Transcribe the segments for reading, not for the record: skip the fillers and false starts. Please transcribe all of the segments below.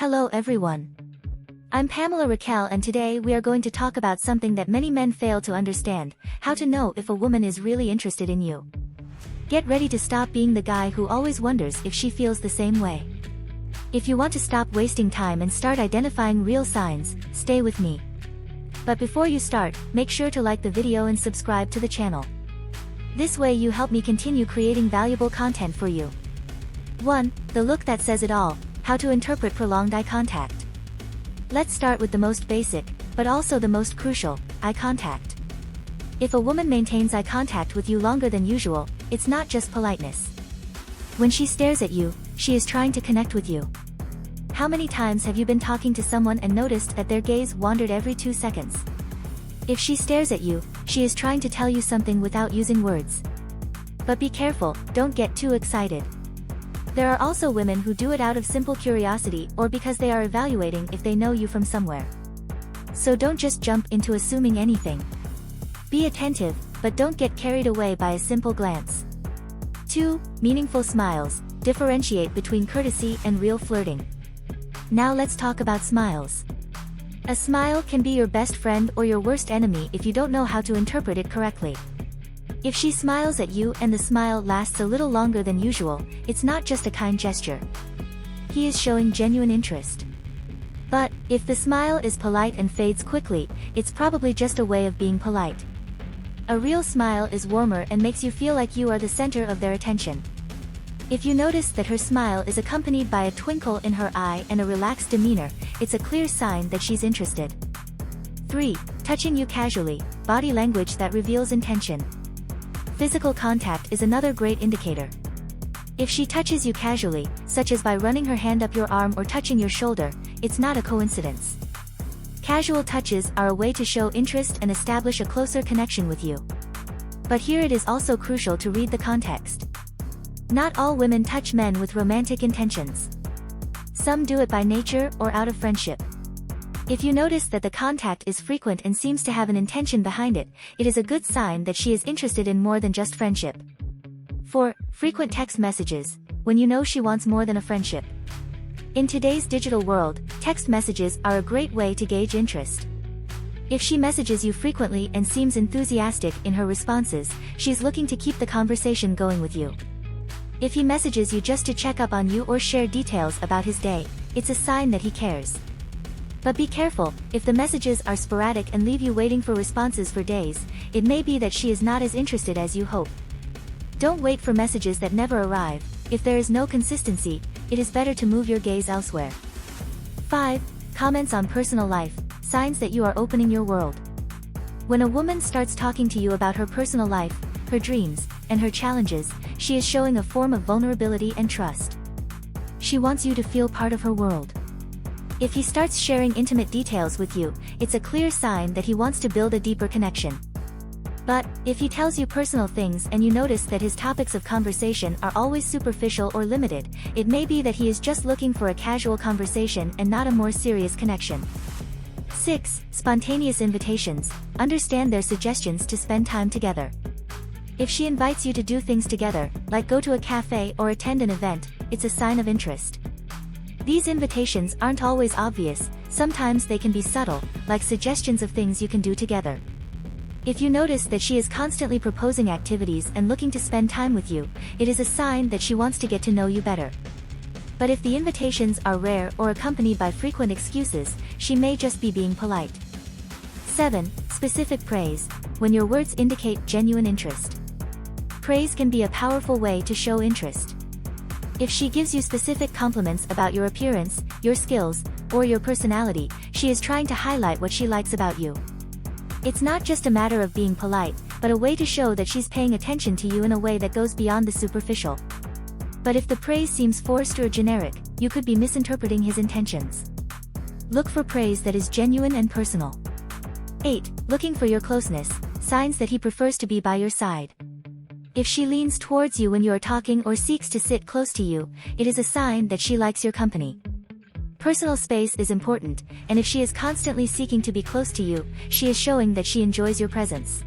Hello everyone. I'm Pamela Raquel and today we are going to talk about something that many men fail to understand, how to know if a woman is really interested in you. Get ready to stop being the guy who always wonders if she feels the same way. If you want to stop wasting time and start identifying real signs, stay with me. But before you start, make sure to like the video and subscribe to the channel. This way you help me continue creating valuable content for you. 1. The look that says it all, how to interpret prolonged eye contact. Let's start with the most basic, but also the most crucial, eye contact. If a woman maintains eye contact with you longer than usual, it's not just politeness. When she stares at you, she is trying to connect with you. How many times have you been talking to someone and noticed that their gaze wandered every 2 seconds? If she stares at you, she is trying to tell you something without using words. But be careful, don't get too excited. There are also women who do it out of simple curiosity or because they are evaluating if they know you from somewhere. So don't just jump into assuming anything. Be attentive, but don't get carried away by a simple glance. 2. Meaningful smiles. Differentiate between courtesy and real flirting. Now let's talk about smiles. A smile can be your best friend or your worst enemy if you don't know how to interpret it correctly. If she smiles at you and the smile lasts a little longer than usual, it's not just a kind gesture. He is showing genuine interest. But, if the smile is polite and fades quickly, it's probably just a way of being polite. A real smile is warmer and makes you feel like you are the center of their attention. If you notice that her smile is accompanied by a twinkle in her eye and a relaxed demeanor, it's a clear sign that she's interested. 3. Touching you casually, body language that reveals intention. Physical contact is another great indicator. If she touches you casually, such as by running her hand up your arm or touching your shoulder, it's not a coincidence. Casual touches are a way to show interest and establish a closer connection with you. But here it is also crucial to read the context. Not all women touch men with romantic intentions. Some do it by nature or out of friendship. If you notice that the contact is frequent and seems to have an intention behind it, it is a good sign that she is interested in more than just friendship. 4. Frequent text messages, when you know she wants more than a friendship. In today's digital world, text messages are a great way to gauge interest. If she messages you frequently and seems enthusiastic in her responses, she's looking to keep the conversation going with you. If he messages you just to check up on you or share details about his day, it's a sign that he cares. But be careful, if the messages are sporadic and leave you waiting for responses for days, it may be that she is not as interested as you hope. Don't wait for messages that never arrive. If there is no consistency, it is better to move your gaze elsewhere. 5. Comments on personal life, signs that you are opening your world. When a woman starts talking to you about her personal life, her dreams, and her challenges, she is showing a form of vulnerability and trust. She wants you to feel part of her world. If he starts sharing intimate details with you, it's a clear sign that he wants to build a deeper connection. But, if he tells you personal things and you notice that his topics of conversation are always superficial or limited, it may be that he is just looking for a casual conversation and not a more serious connection. 6. Spontaneous invitations. Understand their suggestions to spend time together. If she invites you to do things together, like go to a cafe or attend an event, it's a sign of interest. These invitations aren't always obvious, sometimes they can be subtle, like suggestions of things you can do together. If you notice that she is constantly proposing activities and looking to spend time with you, it is a sign that she wants to get to know you better. But if the invitations are rare or accompanied by frequent excuses, she may just be being polite. 7. Specific praise, when your words indicate genuine interest. Praise can be a powerful way to show interest. If she gives you specific compliments about your appearance, your skills, or your personality, she is trying to highlight what she likes about you. It's not just a matter of being polite, but a way to show that she's paying attention to you in a way that goes beyond the superficial. But if the praise seems forced or generic, you could be misinterpreting his intentions. Look for praise that is genuine and personal. 8. Looking for your closeness, signs that he prefers to be by your side. If she leans towards you when you are talking or seeks to sit close to you, it is a sign that she likes your company. Personal space is important, and if she is constantly seeking to be close to you, she is showing that she enjoys your presence.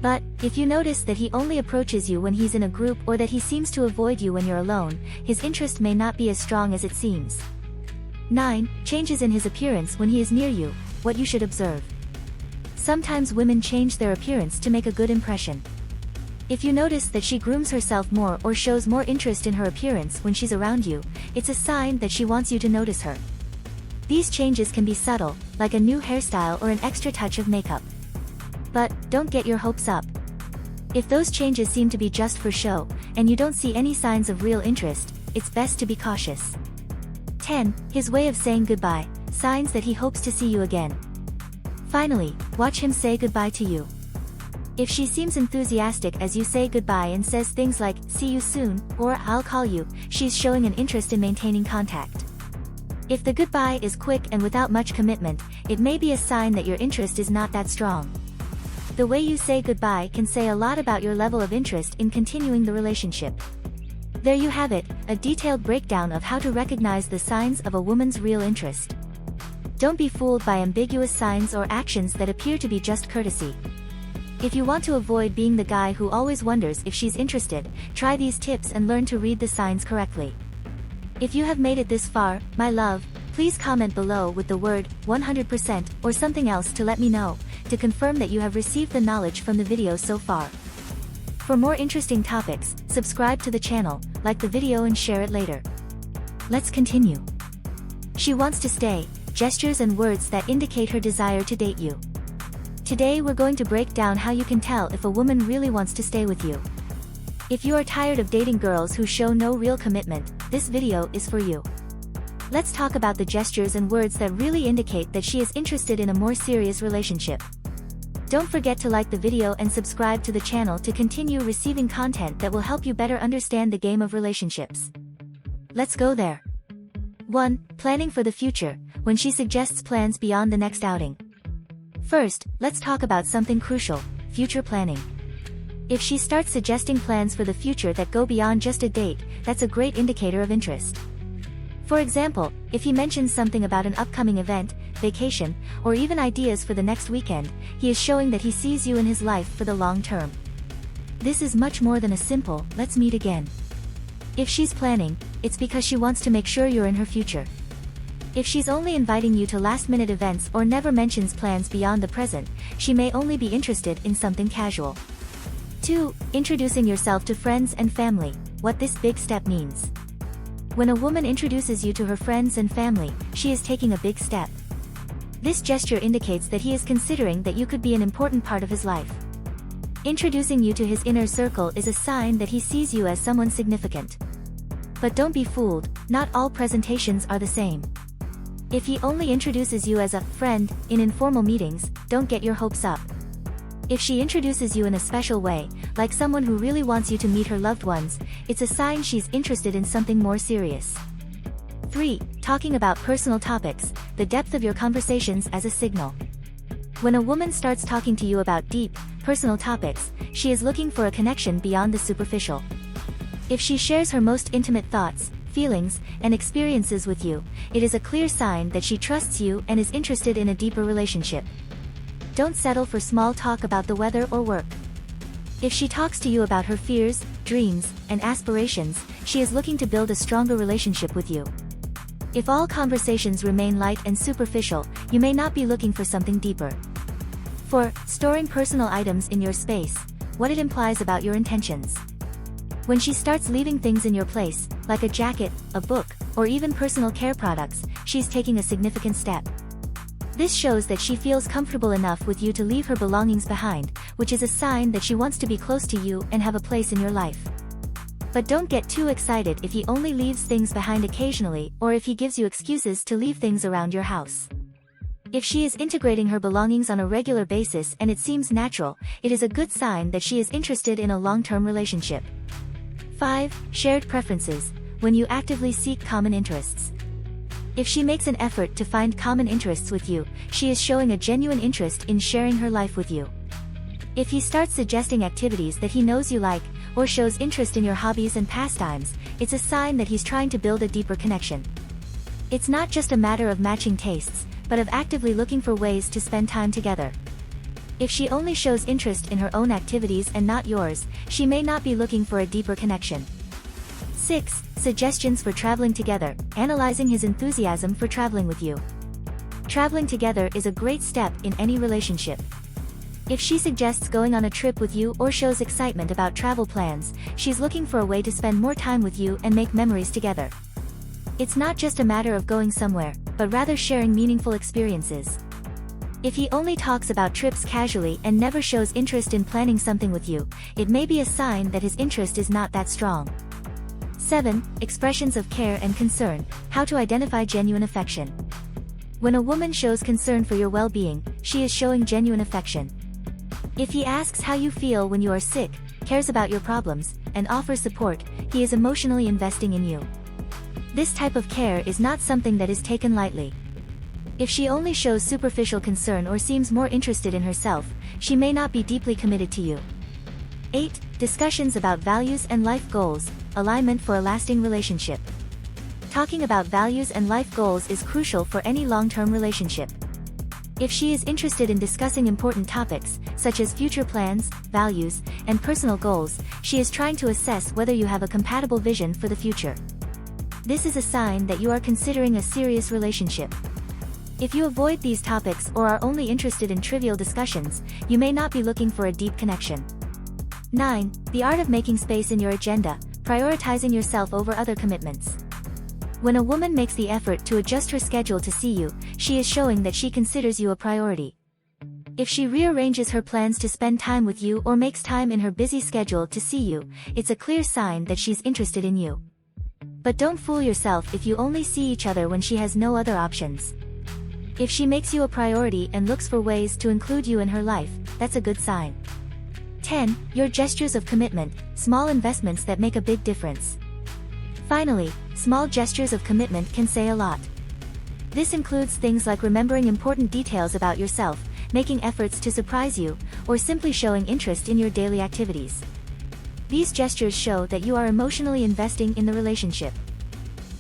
But, if you notice that he only approaches you when he's in a group or that he seems to avoid you when you're alone, his interest may not be as strong as it seems. 9. Changes in his appearance when he is near you, what you should observe. Sometimes women change their appearance to make a good impression. If you notice that she grooms herself more or shows more interest in her appearance when she's around you, it's a sign that she wants you to notice her. These changes can be subtle, like a new hairstyle or an extra touch of makeup. But don't get your hopes up. If those changes seem to be just for show, and you don't see any signs of real interest, it's best to be cautious. 10. His way of saying goodbye, signs that he hopes to see you again. Finally, watch him say goodbye to you. If she seems enthusiastic as you say goodbye and says things like, "See you soon," or "I'll call you," she's showing an interest in maintaining contact. If the goodbye is quick and without much commitment, it may be a sign that your interest is not that strong. The way you say goodbye can say a lot about your level of interest in continuing the relationship. There you have it, a detailed breakdown of how to recognize the signs of a woman's real interest. Don't be fooled by ambiguous signs or actions that appear to be just courtesy. If you want to avoid being the guy who always wonders if she's interested, try these tips and learn to read the signs correctly. If you have made it this far, my love, please comment below with the word 100% or something else to let me know, to confirm that you have received the knowledge from the video so far. For more interesting topics, subscribe to the channel, like the video and share it later. Let's continue. She wants to stay, gestures and words that indicate her desire to date you. Today we're going to break down how you can tell if a woman really wants to stay with you. If you are tired of dating girls who show no real commitment, this video is for you. Let's talk about the gestures and words that really indicate that she is interested in a more serious relationship. Don't forget to like the video and subscribe to the channel to continue receiving content that will help you better understand the game of relationships. Let's go there. 1. Planning for the future, when she suggests plans beyond the next outing. First, let's talk about something crucial, future planning. If she starts suggesting plans for the future that go beyond just a date, that's a great indicator of interest. For example, if he mentions something about an upcoming event, vacation, or even ideas for the next weekend, he is showing that he sees you in his life for the long term. This is much more than a simple, "Let's meet again." If she's planning, it's because she wants to make sure you're in her future. If she's only inviting you to last-minute events or never mentions plans beyond the present, she may only be interested in something casual. 2. Introducing yourself to friends and family, what this big step means. When a woman introduces you to her friends and family, she is taking a big step. This gesture indicates that he is considering that you could be an important part of his life. Introducing you to his inner circle is a sign that he sees you as someone significant. But don't be fooled, not all presentations are the same. If he only introduces you as a friend in informal meetings, don't get your hopes up. If she introduces you in a special way, like someone who really wants you to meet her loved ones, it's a sign she's interested in something more serious. 3. Talking about personal topics, the depth of your conversations as a signal. When a woman starts talking to you about deep, personal topics, she is looking for a connection beyond the superficial. If she shares her most intimate thoughts, feelings, and experiences with you, it is a clear sign that she trusts you and is interested in a deeper relationship. Don't settle for small talk about the weather or work. If she talks to you about her fears, dreams, and aspirations, she is looking to build a stronger relationship with you. If all conversations remain light and superficial, you may not be looking for something deeper. 4. Storing personal items in your space, what it implies about your intentions. When she starts leaving things in your place, like a jacket, a book, or even personal care products, she's taking a significant step. This shows that she feels comfortable enough with you to leave her belongings behind, which is a sign that she wants to be close to you and have a place in your life. But don't get too excited if he only leaves things behind occasionally or if he gives you excuses to leave things around your house. If she is integrating her belongings on a regular basis and it seems natural, it is a good sign that she is interested in a long-term relationship. 5. Shared preferences, when you actively seek common interests. If she makes an effort to find common interests with you, she is showing a genuine interest in sharing her life with you. If he starts suggesting activities that he knows you like, or shows interest in your hobbies and pastimes, it's a sign that he's trying to build a deeper connection. It's not just a matter of matching tastes, but of actively looking for ways to spend time together. If she only shows interest in her own activities and not yours, she may not be looking for a deeper connection. 6. Suggestions for traveling together, analyzing his enthusiasm for traveling with you. Traveling together is a great step in any relationship. If she suggests going on a trip with you or shows excitement about travel plans, she's looking for a way to spend more time with you and make memories together. It's not just a matter of going somewhere, but rather sharing meaningful experiences. If he only talks about trips casually and never shows interest in planning something with you, it may be a sign that his interest is not that strong. 7. Expressions of care and concern, how to identify genuine affection. When a woman shows concern for your well-being, she is showing genuine affection. If he asks how you feel when you are sick, cares about your problems, and offers support, he is emotionally investing in you. This type of care is not something that is taken lightly. If she only shows superficial concern or seems more interested in herself, she may not be deeply committed to you. 8. Discussions about values and life goals, alignment for a lasting relationship. Talking about values and life goals is crucial for any long-term relationship. If she is interested in discussing important topics, such as future plans, values, and personal goals, she is trying to assess whether you have a compatible vision for the future. This is a sign that you are considering a serious relationship. If you avoid these topics or are only interested in trivial discussions, you may not be looking for a deep connection. 9. The art of making space in your agenda, prioritizing yourself over other commitments. When a woman makes the effort to adjust her schedule to see you, she is showing that she considers you a priority. If she rearranges her plans to spend time with you or makes time in her busy schedule to see you, it's a clear sign that she's interested in you. But don't fool yourself if you only see each other when she has no other options. If she makes you a priority and looks for ways to include you in her life, that's a good sign. 10. Your gestures of commitment, small investments that make a big difference. Finally, small gestures of commitment can say a lot. This includes things like remembering important details about yourself, making efforts to surprise you, or simply showing interest in your daily activities. These gestures show that you are emotionally investing in the relationship.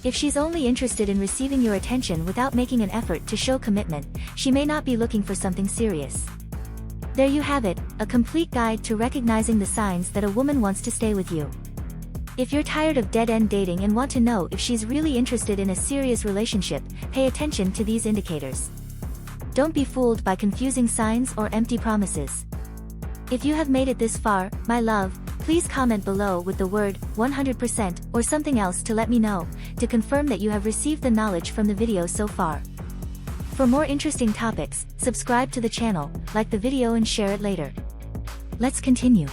If she's only interested in receiving your attention without making an effort to show commitment, she may not be looking for something serious. There you have it, a complete guide to recognizing the signs that a woman wants to stay with you. If you're tired of dead-end dating and want to know if she's really interested in a serious relationship, pay attention to these indicators. Don't be fooled by confusing signs or empty promises. If you have made it this far, my love, please comment below with the word 100% or something else to let me know, to confirm that you have received the knowledge from the video so far. For more interesting topics, subscribe to the channel, like the video and share it later. Let's continue.